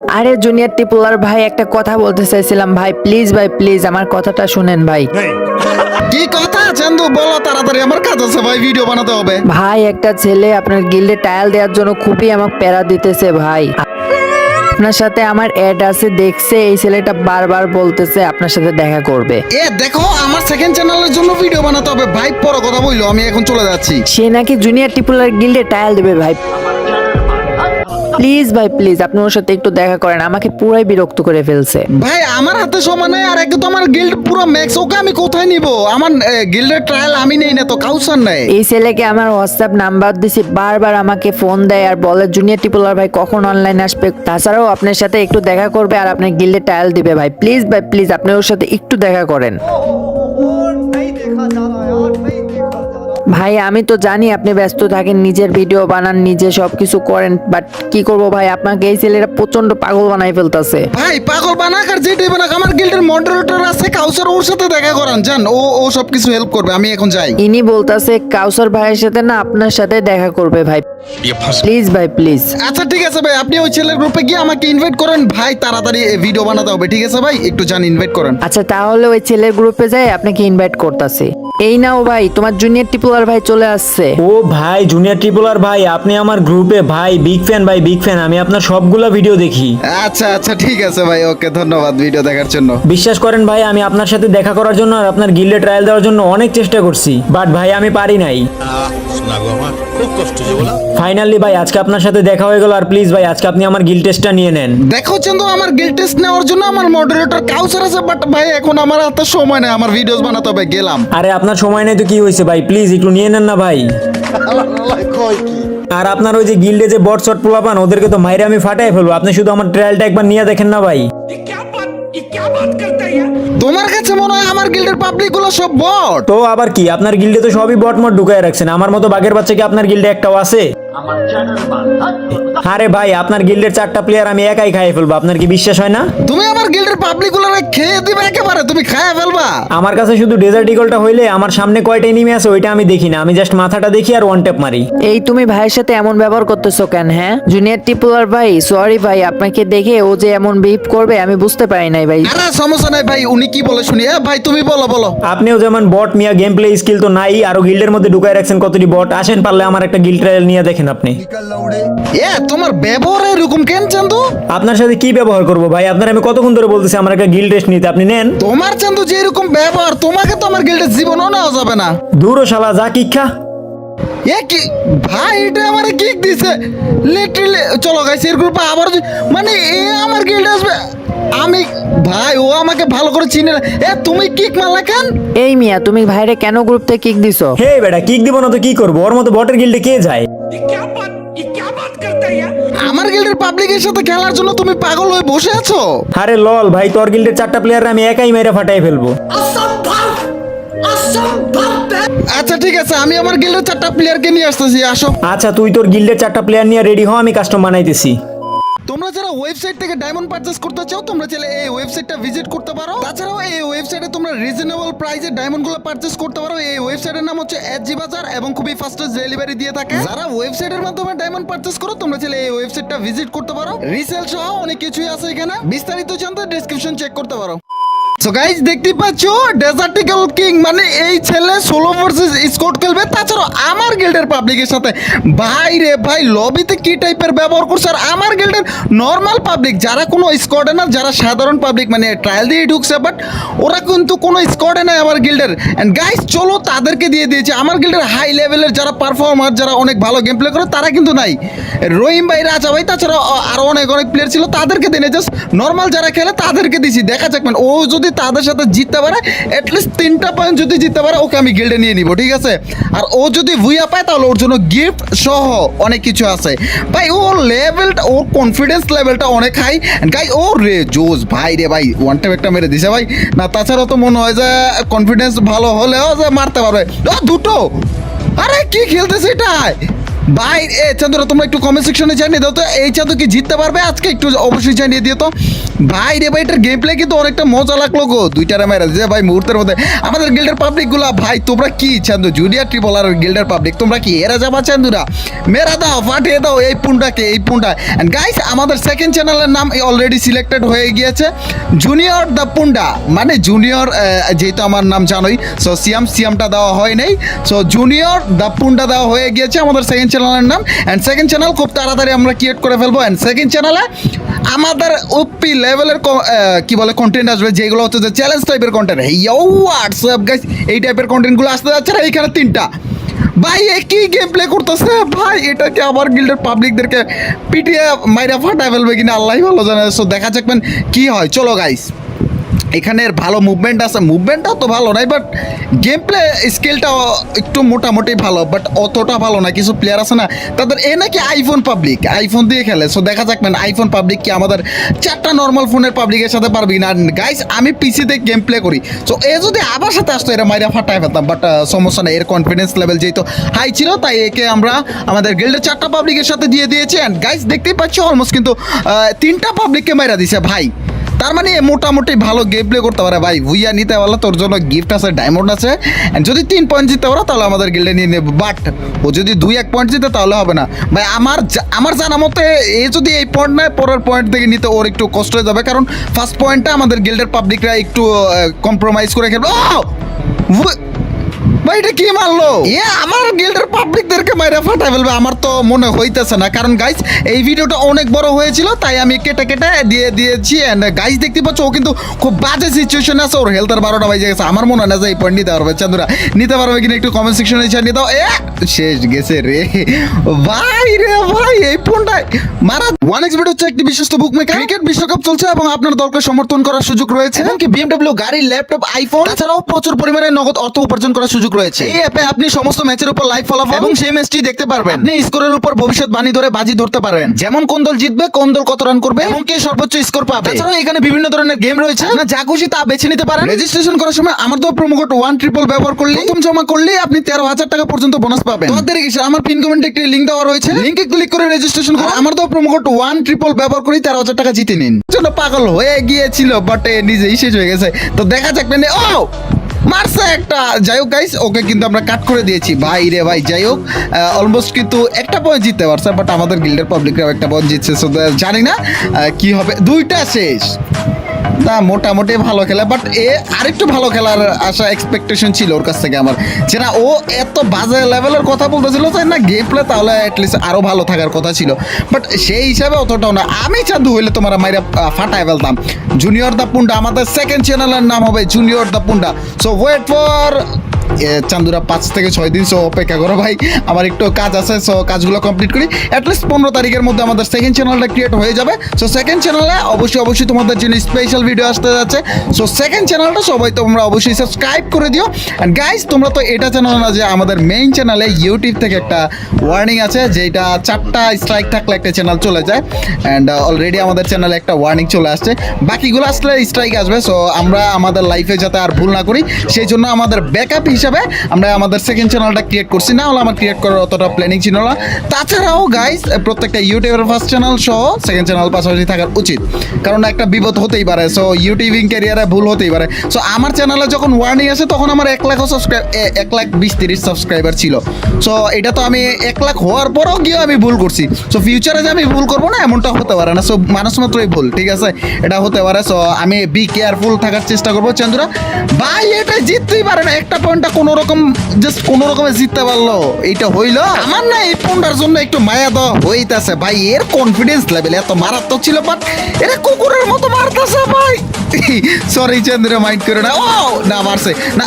আরে জুনিয়র টিপুলার ভাই, একটা কথা বলতে চাইছিলাম ভাই, প্লিজ আমার কথাটা শুনেন ভাই। কি কথা চান্দু, বলো তাড়াতাড়ি, আমার কাজ আছে ভাই, ভিডিও বানাতে হবে। ভাই একটা ছেলে আপনার গিল্ডে টাইল দেওয়ার জন্য খুবই আমাকে প্যারা দিতেছে ভাই। আপনার সাথে আমার অ্যাড আছে দেখছে, এই ছেলেটা বারবার বলতেছে আপনার সাথে দেখা করবে। এ দেখো, আমার সেকেন্ড চ্যানেলের জন্য ভিডিও বানাতে হবে ভাই, পরে কথা বললো, আমি এখন চলে যাচ্ছি। সে নাকি জুনিয়র টিপুলার গিল্ডে টাইল দেবে ভাই। প্লিজ আপনি ওর সাথে একটু দেখা করেন, আমাকে পুরাই বিরক্ত করে ফেলছে। ভাই আমার হাতে সময় নাই, আর একদম আমার গিল্ড পুরো ম্যাক্স, ওকে আমি কোথায় নিব? আমার গিল্ডের ট্রায়াল আমি নেই না তো, কাউসার নাই। এই ছেলেকে আমার হোয়াটসঅ্যাপ নাম্বার দিছি, বারবার আমাকে ফোন দেয় আর বলে জুনিয়র টিপুলার ভাই কখন অনলাইন আসবে, তাছাড়াও আপনার সাথে একটু দেখা করবে আর আপনার গিল্ডে টাইল দিবে ভাই। প্লিজ আপনি ওর সাথে একটু দেখা করেন ভাই। আমি তো জানি আপনি ব্যস্ত থাকেন, নিজের ভিডিও বানান, নিজে সবকিছু করেন, বাট কি করব ভাই, আপনাকে এই ছেলেরা প্রচন্ড পাগল বানাই ফেলতাছে। ভাই পাগল বানাক আর যেটাই বানাক, আমার গিল্ডের মডারেটর আছে কাউসার, ওর সাথে দেখা করান জান, ও সবকিছু হেল্প করবে, আমি এখন যাই। ইনি বলতাছে কাউসার ভাইয়ের সাথে না আপনার সাথে দেখা করবে ভাই। প্লিজ। আচ্ছা ঠিক আছে ভাই, আপনি ওই ছেলের গ্রুপে গিয়ে আমাকে ইনভাইট করেন ভাই, তাড়াতাড়ি ভিডিও বানাতে হবে, ঠিক আছে ভাই, একটু যান ইনভাইট করেন। আচ্ছা তাহলে ওই ছেলের গ্রুপে যাই আপনাকে ইনভাইট করতেছে। এই নাও ভাই, তোমার জুনিয়র টিপুলার ভাই চলে আসছে। ও ভাই জুনিয়র ট্রিপুলার ভাই, আপনি আমার গ্রুপে ভাই বিগ ফ্যান ভাই, বিগ ফ্যান, আমি আপনার সবগুলা ভিডিও দেখি। আচ্ছা ঠিক আছে ভাই, ওকে ধন্যবাদ ভিডিও দেখার জন্য। বিশ্বাস করেন ভাই, আমি আপনার সাথে দেখা করার জন্য আর আপনার গিল্ডে ট্রায়াল দেওয়ার জন্য অনেক চেষ্টা করছি, বাট ভাই আমি পারি নাই। ফাইনালি ভাই আজকে আপনার সাথে দেখা হয়ে গেল, আর প্লিজ ভাই আজকে আপনি আমার গিল্ড টেস্টটা নিয়ে নেন। দেখো চন্দু, আমার গিল্ড টেস্ট নেওয়ার জন্য আমার মডারেটর কাউসার আছে, বাট ভাই এখন আমার হাতে সময় নেই, আমার ভিডিওস বানাতে হবে, গেলাম। আরে আপনার সময় নেই তো কি হয়েছে ভাই, প্লিজ একটু নিয়ে নেন না ভাই। আর আপনার ওই যে গিল্ডে যে বট শট পোলাপান, ওদেরকে তো মাইরে আমি ফাটাই ফেলবো, আপনি শুধু আমার ট্রায়ালটা একবার নিয়ে দেখেন না ভাই। তোমার কাছে মনে হয় আমার গিল্ডের পাবলিক গুলো সব বট? তো আবার কি, আপনার গিল্ডে তো সবই বট মট ঢুকায় রাখছেন, আমার মতো বাঘের বাচ্চা কি আপনার গিল্ডে একটাও আছে? আরে ভাই আপনার গিল্ডের 4টা প্লেয়ার আমি একাই খাইয়ে ফেলবো, আপনার কি বিশ্বাস হয় না? তুমি আমার গিল্ডের পাবলিক গুলো খেয়ে দিবে একেবারে, তুমি খাইয়া ফেলবা? আমার কাছে শুধু ডেজার্ট ইগলটা হইলে আমার সামনে কয়টা এনিমি আছে ওইটা আমি দেখি না, আমি জাস্ট মাথাটা দেখি আর ওয়ান ট্যাপ মারি। এই তুমি ভাইয়ের সাথে এমন ব্যবহার করতেছো কেন? হ্যাঁ জুনিয়র টিপুলার ভাই, সরি ভাই, আপনাকে দেখে ও যে এমন বিহেভ করবে আমি বুঝতে পারি নাই ভাই। আরে সমস্যা নাই ভাই, উনি কি বলে শুনি। ভাই তুমি বলো। আপনিও যেমন বট মিয়া, গেম প্লে স্কিল তো নাই, আরো গিল্ডের মধ্যে ঢুকায় রাখছেন কতটি বট, আসেন পারলে আমার একটা গিল্ড ট্রায়াল নিয়ে দেখেন আপনি। তোমার ব্যবহার এরকম কেন চান্দু? আপনার সাথে কি ব্যবহার করবো ভাই, আপনার আমি কতক্ষণ ধরে বলতেছি আমার একটা গিল্ড টেস্ট নিতে, আপনি নেন। তোমার চান্দু যে এরকম ব্যবহার, তোমাকে তো আমার গিল্ডের জীবনও নেওয়া যাবে না। দূরও শালা, যা কিক্ষা। কি ভাই, এটা আমারে কিক দিছে লিটারালি। চলো গাইস, এর গ্রুপে আবার মানে আমার গিল্ডে আসবে। আমি ভাই, ও আমাকে ভালো করে চিনে না। তুমি কিক মারলা কেন? এই মিয়া, তুমি ভাইরে কেন গ্রুপ থেকে কিক দিছো? হে বেটা, কিক দিব না তো কি করবো, ওর মতো বটের গিল্ডে কে যায়? আমার গিল্ডের পাবলিকের সাথে খেলার জন্য তুমি পাগল হয়ে বসে আছো? আরে লল ভাই, তোর গিল্ডের 4টা প্লেয়ার আমি একাই মেরে ফাটাই ফেলবো। আচ্ছা ঠিক আছে, আমি আমার গিল্ডের 4টা প্লেয়ারকে নিয়ে আসতেছি, আসো। আচ্ছা তুই তোর গিল্ডের 4টা প্লেয়ার নিয়ে রেডি হও, আমি কাস্টম বানাইতেছি। তোমরা যারা ওয়েবসাইট থেকে ডায়মন্ড পারচেজ করতে চাও, তোমরা চাইলে এই ওয়েবসাইটটা ভিজিট করতে পারো। তাছাড়াও এই ওয়েবসাইটে তোমরা রিজনেবল প্রাইসে ডায়মন্ডগুলো পারচেজ করতে পারো। এই ওয়েবসাইটের নাম হচ্ছে এসজি বাজার এবং খুবই ফাস্টেস্ট ডেলিভারি দিয়ে থাকে। যারা ওয়েবসাইটের মাধ্যমে ডায়মন্ড পারচেজ করো, তোমরা চাইলে এই ওয়েবসাইটটা ভিজিট করতে পারো। রিসেল সহ অনেক কিছুই আছে এখানে, বিস্তারিত জানতে ডেসক্রিপশন চেক করতে পারো। সো গাইস, দেখতে পাচ্ছো ডেজার্ট ইগল কিং মানে এই ছেলে সোলো ভার্সেস স্কোয়াড খেলবে, তাছাড়া আমার গিল্ডের পাবলিকের সাথে। ভাই রে ভাই, লবিতে কি টাইপের ব্যবহার করছে, আর আমার গিল্ডের নর্মাল পাবলিক যারা কোনো স্কোয়াডে না, যারা সাধারণ পাবলিক মানে ট্রায়াল দিয়ে ঢুকছে, বাট ওরা কিন্তু কোনো স্কোয়াডে নাই আমার গিল্ডের। এন্ড গাইস চলো তাদেরকে দিয়ে দিয়েছে। আমার গিল্ডের হাই লেভেলের যারা পারফর্মার, যারা অনেক ভালো গেম প্লে করে, তারা কিন্তু নাই। রহিম ভাই, রাজা ভাই, তাছাড়া আরো অনেক প্লেয়ার ছিল, তাদেরকে দিনে জাস্ট নর্মাল যারা খেলে তাদেরকে দিছি। দেখা যাক মানে ও যদি তাদের সাথে জিততে পারে, অ্যাটলিস্ট 3টা পয়েন্ট যদি জিততে পারে, ওকে আমি গিল্ডে নিয়ে নিব, ঠিক আছে? আর ও যদি ভুইয়া পায় তাহলে ওর জন্য গিফট সহ অনেক কিছু আছে ভাই। ওর লেভেলটা, ওর কনফিডেন্স লেভেলটা অনেক হাই গাই। ও রে জোস ভাই রে ভাই, ওয়ান টাইম একটা মেরে দিছে ভাই। না তাছাড়া তো মনে হয় যে কনফিডেন্স ভালো হলেও যে মারতে পারবে। দুটো, আরে কি খেলতেছে এটা ভাই চাঁদুরা তোমরা একটু কমেন্ট সেকশনে জানিয়ে দাও তো এই চাঁদু কি জিততে পারবে আজকে, একটু অবশ্যই জানিয়ে দিও তো ভাই রে ভাই। এটার গেম প্লে কিন্তু অনেকটা মজা লাগলো গো, দুইটারে মেরা যে ভাই মুহূর্তের মধ্যে। আমাদের গিল্ডের পাবলিক গুলা ভাই তোমরা কি চান্দু জুনিয়র ট্রিপল আর গিল্ডের পাবলিক তোমরা কি এরা যাবা চান্দুরা, মেরা দাও ফাটিয়ে দাও এই পুন্ডাকে এই পুন্ডা। এন্ড গাইস আমাদের সেকেন্ড চ্যানেলের নাম অলরেডি সিলেক্টেড হয়ে গিয়েছে জুনিয়র দ্য পুন্ডা, মানে জুনিয়র যেহেতু আমার নাম জানোই, সো সিয়ামটা দেওয়া হয় নাই, সো জুনিয়র দ্য পুন্ডা দেওয়া হয়ে গিয়েছে আমাদের সেকেন্ড চ্যানেলের নাম। অ্যান্ড সেকেন্ড চ্যানেল খুব তাড়াতাড়ি আমরা ক্রিয়েট করে ফেলবো। অ্যান্ড সেকেন্ড চ্যানেলে আমাদের ওপি লেভেলের কি বলে কন্টেন্ট আসবে, যেগুলো হচ্ছে যে চ্যালেঞ্জ টাইপের কন্টেন্ট। হোয়াটসঅ্যাপ গাইস এই টাইপের কন্টেন্টগুলো আসতে যাচ্ছে না, এইখানে 3টা ভাই একই গেম প্লে করতেছে ভাই। এটাকে আমার গিল্ডের পাবলিকদেরকে পিটিয়ে মাইরা ফাটায় ফেলবে কিনা আল্লাহ ভালো জানে। সো দেখা যাকবেন কি হয়। চলো গাইস, এখানের ভালো মুভমেন্ট আছে, মুভমেন্টটাও তো ভালো নাই, বাট গেম প্লে স্কিলটাও একটু মোটামুটি ভালো, বাট অতটা ভালো না। কিছু প্লেয়ার আছে না তাদের নাকি আইফোন পাবলিক, আইফোন দিয়ে খেলে। সো দেখা যাক ম্যান আইফোন পাবলিক কি আমাদের 4টা নর্মাল ফোনের পাবলিকের সাথে পারবি না। গাইস আমি পিসিতে গেম প্লে করি, সো যদি আবার সাথে আসতো এরা মাইরা ফাটায় ফেলতাম, বাট সমস্যা নেই, এর কনফিডেন্স লেভেল যেহেতু হাই ছিল তাই একে আমরা আমাদের গিল্ডের 4টা পাবলিকের সাথে দিয়ে দিয়েছি। অ্যান্ড গাইস দেখতেই পাচ্ছি অলমোস্ট কিন্তু 3টা পাবলিককে মাইরা দিছে ভাই। তার মানে মোটামুটি ভালো গেম প্লে করতে পারে ভাই। ভুইয়া নিতে পারলে তোর জন্য গিফট আছে, ডায়মন্ড আছে। যদি 3 পয়েন্ট জিততে পারো তাহলে আমাদের গিল্ডে নিয়ে নেবে, বাট ও যদি 2-1 পয়েন্ট জিতে তাহলে হবে না ভাই। আমার জানা মতে এ যদি এই পয়েন্ট নেয় পরের পয়েন্ট থেকে নিতে ওর একটু কষ্ট হয়ে যাবে, কারণ ফার্স্ট পয়েন্টটা আমাদের গিল্ডের পাবলিকরা একটু কম্প্রোমাইজ করে খেলবে। ভাই এটা কি মারলো আমার গিল্ডের পাবলিকদেরকে মাইরা ফাটাই ফেলবে আমার তো মনে হইতেছে না, কারণ গাইস এই ভিডিওটা অনেক বড় হয়েছিল তাই আমি কেটে কেটে দিয়ে দিয়েছি। এন্ড গাইস দেখতে পাচ্ছ ও কিন্তু খুব বাজে সিচুয়েশনে আছে, ওর হেলথের 12টা বাজে গেছে। আমার মনে হয় না যে এই পয়েন্ট নিতে পারবে। চান্দুরা নিতে পারবে কিনা একটু কমেন্ট সেকশনে জানিয়ে দাও। শেষ গেছে রে ভাই রে ভাই, এই ফোনটায় মারা। 1xBet হচ্ছে একটি বিশ্বস্ত বুকমেকার, ক্রিকেট বিশ্বকাপ চলছে এবং আপনার দলকে সমর্থন করার সুযোগ রয়েছে, এমনকি BMW গাড়ি, ল্যাপটপ, আইফোন, তাছাড়াও প্রচুর পরিমাণে নগদ অর্থ উপার্জন করার সুযোগ রয়েছে। এই অ্যাপে আপনি সমস্ত ম্যাচের উপর লাইভ ফলাফল এবং সেই ম্যাচটি দেখতে পারবেন। আপনি স্কোরের উপর ভবিষ্যৎবাণী ধরে বাজি ধরতে পারবেন, যেমন কোন দল জিতবে, কোন দল কত রান করবে এবং কে সর্বোচ্চ স্কোর পাবে। তাছাড়াও এখানে বিভিন্ন ধরনের গেম রয়েছে, আপনার যা খুশি তা বেছে নিতে পারেন। রেজিস্ট্রেশন করার সময় আমার তো প্রোমো কোড 1triple ব্যবহার করলে প্রথম জমা করলে আপনি 13,000 টাকা পর্যন্ত বোনাস পাবেন। তোমাদের আমার পিন কমেন্টে একটি লিংক দেওয়া রয়েছে, লিংকে ক্লিক করে রেজিস্ট্রেশন করে আমার তো প্রোমো কোড 1triple ব্যবহার করে 13,000 টাকা জিতে নিন। জন্য পাগল হয়ে গিয়েছিল বাট নিজেই শেষ হয়ে গেছে। তো দেখা যাক মানে মারছে একটা। যাই হোক গাইস ওকে কিন্তু আমরা কাট করে দিয়েছি ভাই রে ভাই। যাই হোক অলমোস্ট কিন্তু একটা পয়েন্ট জিততে পারছে, বাট আমাদের গিল্ডের পাবলিকরাও একটা পয়েন্ট জিতছে। সো জানি না কি হবে, 2টা শেষ না মোটামুটি ভালো খেলা, বাট আরেকটু ভালো খেলার আশা এক্সপেকটেশন ছিল ওর কাছ থেকে আমার, যে না ও এত বাজে লেভেলের কথা বলতেছিল তাই না গেম প্লে, তাহলে অ্যাটলিস্ট আরো ভালো থাকার কথা ছিল, বাট সেই হিসাবে অতটাও না। আমি চাঁদু হইলে তোমার মাইরা ফাটায় ফেলতাম। জুনিয়র দ্য পুন্ডা আমাদের সেকেন্ড চ্যানেলের নাম হবে জুনিয়র দ্য পুন্ডা। সো ওয়েট ফর চান্দুরা 5 থেকে 6 দিন। সো অপেক্ষা করো ভাই, আমার একটু কাজ আছে, সো কাজগুলো কমপ্লিট করি। অ্যাটলিস্ট 15 তারিখের মধ্যে আমাদের সেকেন্ড চ্যানেলটা ক্রিয়েট হয়ে যাবে। সো সেকেন্ড চ্যানেলে অবশ্যই তোমাদের জন্য স্পেশাল ভিডিও আসতে যাচ্ছে। সো সেকেন্ড চ্যানেলটা সবাই তোমরা অবশ্যই সাবস্ক্রাইব করে দিও। অ্যান্ড গাইস তোমরা তো এটা জানো না যে আমাদের মেইন চ্যানেলে ইউটিউব থেকে একটা ওয়ার্নিং আছে, যেটা 4টা স্ট্রাইক থাকলে একটা চ্যানেল চলে যায়। অ্যান্ড অলরেডি আমাদের চ্যানেলে একটা ওয়ার্নিং চলে আসছে, বাকিগুলো আসলে স্ট্রাইক আসবে। সো আমরা আমাদের লাইফে যাতে আর ভুল না করি সেই জন্য আমাদের ব্যাকআপ হিসাবে আমরা আমাদের সেকেন্ড চ্যানেলটা ক্রিয়েট করছি, না হলে আমার ক্রিয়েট করার অতটা প্ল্যানিং ছিল না। তাছাড়াও গাইস প্রত্যেকটা ইউটিউবের ফার্স্ট চ্যানেল সহ সেকেন্ড চ্যানেল পাশাপাশি থাকার উচিত, কারণ একটা বিপদ হতেই পারে। সো ইউটিউবিং ক্যারিয়ারে ভুল হতেই পারে। সো আমার চ্যানেলে যখন ওয়ার্নিং আসে তখন আমার 1 লাখ সাবস্ক্রাইব 1,20,30 সাবস্ক্রাইবার ছিল। সো এটা তো আমি 1 লাখ হওয়ার পরেও গিয়ে আমি ভুল করছি। সো ফিউচারে যে আমি ভুল করবো না এমনটা হতে পারে না। সো মানুষ মাত্রই ভুল, ঠিক আছে, এটা হতে পারে। সো আমি বি কেয়ারফুল থাকার চেষ্টা করবো। চান্দুরা ভাই এটা জিততেই পারে না, একটা পয়েন্টটা কোনো রকম জাস্ট কোনো রকমে জিততে পারলো, এইটা হইলো আমার না। এই পয়েন্টটার জন্য একটু মায়া দেওয়া হইতাছে ভাই। এর কনফিডেন্স লেভেল এত মারাত্মক ছিল, বাট এরা কুকুরের মতো মারতেছে ভাই। সরি চন্দ্র মাইন্ড করে না। ও না মারছে না,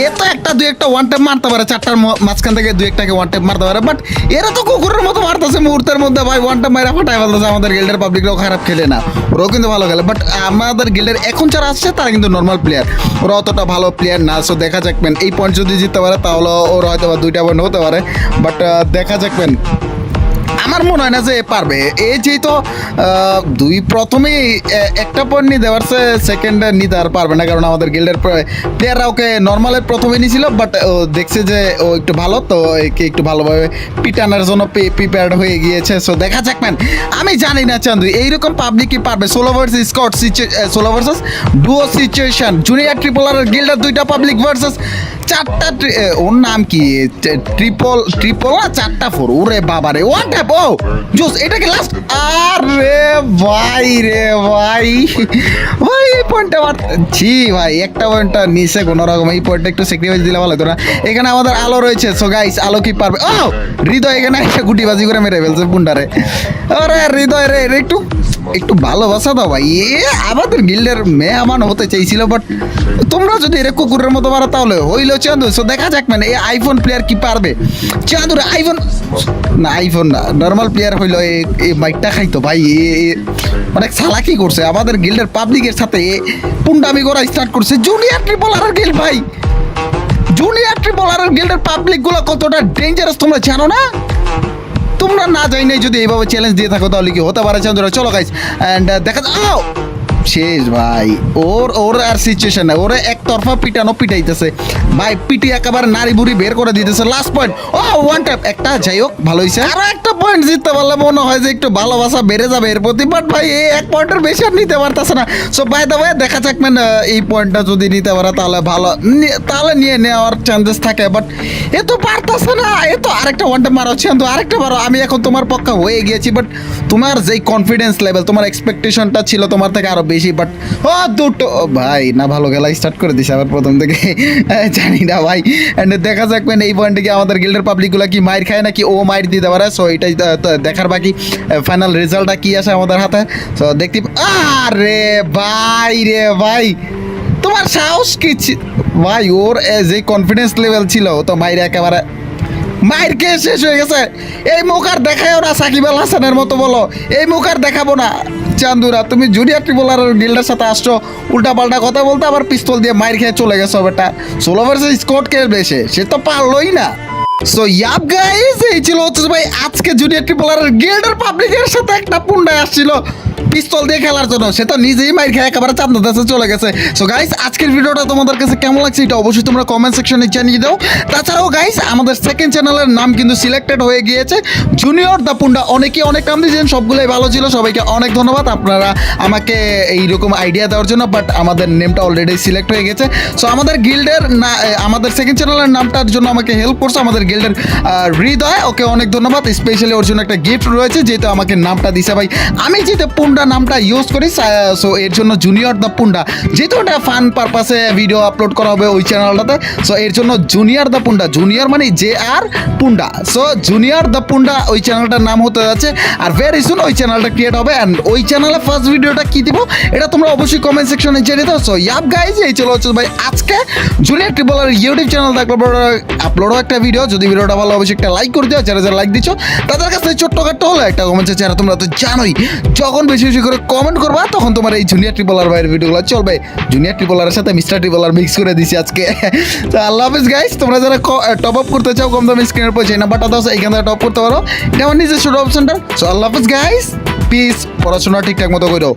এ তো একটা 2-1 ওয়ান টাইম মারতে পারে, 4টার মাঝখান থেকে 2-1টাকে ওয়ান টাইম মারতে পারে, বাট এরা তো কুকুরের মতো মারতেছে মুহূর্তের মধ্যে ভাই। ওয়ান টাইম মারা ফাটাই ফেলতেছে। আমাদের গিল্ডের পাবলিকরাও খারাপ খেলে না, ওরাও কিন্তু ভালো খেলে, বাট আমাদের গিল্ডের এখন যারা আসছে তারা কিন্তু নর্মাল প্লেয়ার, ওরা অতটা ভালো প্লেয়ার না। সো দেখা যাকবেন এই পয়েন্ট যদি জিততে পারে তাহলে ওরা হয়তো 2টা পয়েন্ট হতে পারে, বাট দেখা যাকবেন। আমার মনে হয় না যে এ পারবে। এই যেহেতু দুই প্রথমেই একটা পয়েন্ট নিতে পারছে, সেকেন্ডে নিতে আর পারবে না, কারণ আমাদের গিল্ডের প্লেয়াররা ওকে নর্মালে প্রথমে নিয়েছিল, বাট ও দেখছে যে ও একটু ভালো, তো একে একটু ভালোভাবে পিটানোর জন্য প্রিপেয়ার্ড হয়ে গিয়েছে। সো দেখা যাক ম্যান, আমি জানি না চান্দু এইরকম পাবলিকই পারবে। Solo versus squad, solo versus duo situation, junior triple আর গিল্ডের দুইটা পাবলিক ভার্সেস চারটা ওর নাম কি ট্রিপল না চারটা ফোর, ওরে বাবা রে, ওয়ান ট্যাপ, ও জোস, এটা কি লাস্ট? আরে ভাই রে ভাই, ভাই এই পয়েন্টটা আমার জি ভাই, একটা পয়েন্টটা নিচে কোনো রকম, এই পয়েন্টটা একটু স্যাক্রিফাইস দিলে ভালো হতো না। এখানে আমাদের আলো রয়েছে, সো গাইস আলো কি পারবে? ও হৃদয় এখানে একটা গুটিবাজি করে মেরে ফেলছে পুন্ডারে। আরে হৃদয় রে একটু একটু ভালোবাসা দাও ভাই, আমাদের গিল্ডের মেহমান হতে চাইছিল, বাট তোমরা যদি এর কুকুরের মতো পারো তাহলে হইলো চান্দু। সো দেখা যাক মানে এই আইফোন প্লেয়ার কি পারবে। চান্দুর আইফোন না, আইফোন না, নর্মাল প্লেয়ার হইলো এই মাইকটা খাইতো ভাই, অনেক চালাকি করছে আমাদের গিল্ডের পাবলিকের সাথে, পুন্ডামি করা স্টার্ট করছে। জুনিয়র ট্রিপল আর গিল্ড ভাই, জুনিয়র ট্রিপল আর গিল্ডের পাবলিক গুলো কতটা ডেঞ্জারাস তোমরা জানো না? তোমরা না যাই নাই যদি এইভাবে চ্যালেঞ্জ দিয়ে থাকো তাহলে কি হতে পারে চান্দুরা। চলো গাইস অ্যান্ড দেখা যাও শেষ ভাই, ওর আর সিচুয়েশন না, ওরে একতরফা পিটাইতেছে ভাই, পিটি একেবারে নারী বুড়ি বের করে দিতেছে। লাস্ট পয়েন্ট, ও ওয়ান ট্যাপ, একটা যাই হোক ভালো হয়েছে, আরো একটা পয়েন্ট জিততে পারলে মনে হয় যে একটু ভালোবাসা বেড়ে যাবে এর প্রতি, বাট ভাই এই এক পয়েন্টের বেশি আর নিতে পারতেছে না। সো বাই দ্য ওয়ে দেখা যাক মানে এই পয়েন্টটা যদি নিতে পারে তাহলে ভালো, তাহলে নিয়ে নেওয়ার চান্সেস থাকে, বাট এ তো পারতেছে না। এ তো আরেকটা ওয়ান ট্যাপ মারো কিন্তু আরেকটা মারো, আমি এখন তোমার পক্ষে হয়ে গিয়েছি, বাট তোমার যেই কনফিডেন্স লেভেল, তোমার এক্সপেকটেশনটা ছিল তোমার থেকে আরো বেশি, বাট ও দুটো ভাই না, ভালো খেলা স্টার্ট করে দিছে আবার প্রথম থেকে, জানি না ভাই। অ্যান্ড দেখা যাক মানে এই পয়েন্টে কি আমাদের গিল্ডের পাবলিকগুলো কি মাইর খায় নাকি ও মাইর দিতে পারে। সো এটাই দেখার বাকি, ফাইনাল রেজাল্টটা কি আসে আমাদের হাতে। সো দেখতে, আরে ভাই রে ভাই, তোমার সাহস কি ভাই, ওর যে কনফিডেন্স লেভেল ছিল ও তো মাইরে একেবারে মায়ের কে শেষ হয়ে গেছে। এই মুখ আর দেখায়ও না সাকিব আল হাসানের মতো, বলো এই মুখ আর দেখাবো না। চান্দুরা তুমি জুনিয়র ট্রিপল আর গিল্ডের সাথে আসছো উল্টা পাল্টা কথা বলতে, আবার পিস্তল দিয়ে মায়ের খেয়ে চলে গেছো বেটা। সোলো ভার্সেস স্কট খেলবে সে তো পারলোই না। সো ইয়াপ গাইস, এই ছিল হচ্ছে ভাই আজকে জুনিয়র ট্রিপল আর গিল্ডের পাবলিকের সাথে একটা পুন্ডায় আসছিল পিস্তল দিয়ে খেলার জন্য, সে তো নিজেই মাইর খেয়ে একেবারে চান্দা দেশে চলে গেছে। সো গাইস আজকের ভিডিওটা তোমাদের কাছে কেমন লাগছে এটা অবশ্যই তোমরা কমেন্ট সেকশনে জানিয়ে দাও। তাছাড়াও গাইস আমাদের সেকেন্ড চ্যানেলের নাম কিন্তু সিলেক্টেড হয়ে গিয়েছে, জুনিয়র দ্য পুন্ডা। অনেকে অনেক নাম দিয়েছেন, সবগুলোই ভালো ছিল, সবাইকে অনেক ধন্যবাদ আপনারা আমাকে এইরকম আইডিয়া দেওয়ার জন্য, বাট আমাদের নেমটা অলরেডি সিলেক্ট হয়ে গেছে। সো আমাদের গিল্ডের না, আমাদের সেকেন্ড চ্যানেলের নামটার জন্য আমাকে হেল্প করছে আমাদের গিল্ডের হৃদয়, ওকে অনেক ধন্যবাদ। স্পেশালি ওর জন্য একটা গিফট রয়েছে, যেহেতু আমাকে নামটা দিছে ভাই, আমি যেহেতু পুন্ডা নামটা ইউজ করি, সো এর জন্য জুনিয়র দ্য পুন্ডা, যেহেতু ওটা ফান পারপাসে ভিডিও আপলোড করা হবে ওই চ্যানেলটাতে, সো এর জন্য জুনিয়র দ্য পুন্ডা, জুনিয়র মানে জে আর পুন্ডা, সো জুনিয়র দ্য পুন্ডা ওই চ্যানেলটার নাম হতে যাচ্ছে। আর ভেরি সুন ওই চ্যানেলটা ক্রিয়েট হবে, অ্যান্ড ওই চ্যানেলে ফার্স্ট ভিডিওটা কি দিব এটা তোমরা অবশ্যই কমেন্ট সেকশনে জানিয়ে দাও। সো ইয়াপ গাইজ, এই চলো হচ্ছে ভাই আজকে জুনিয়র ট্রিপল আর ইউটিউব চ্যানেল আপলোডও একটা ভিডিও, যদি ভিডিওটা ভালো অবশ্যই একটা লাইক করে দিও, যারা যারা লাইক দিচ্ছ তাদের কাছে ছোট্টখাট্ট হলো একটা কমেন্ট চাই, যারা তোমরা তো জানোই যখন বেশি বেশি করে কমেন্ট করবা তখন তোমার এই জুনিয়র ট্রিপল আর ভাইয়ের ভিডিওগুলো চলবে। জুনিয়র ট্রিপল আর সাথে মিস্টার ট্রিপল আর মিক্স করে দিছি আজকে। তো আল্লাহ হাফিজ গাইস, তোমরা যারা টপ আপ করতে চাও কম দামে স্ক্রিনের পর এই নাম্বারটা দাও, এইখান থেকে টপ করতে পারো, এটা আমার নিজস্ব অপশনটা। সো আল্লাহ হাফিজ গাইস, পিস, পড়াশোনা ঠিকঠাক মতো করো।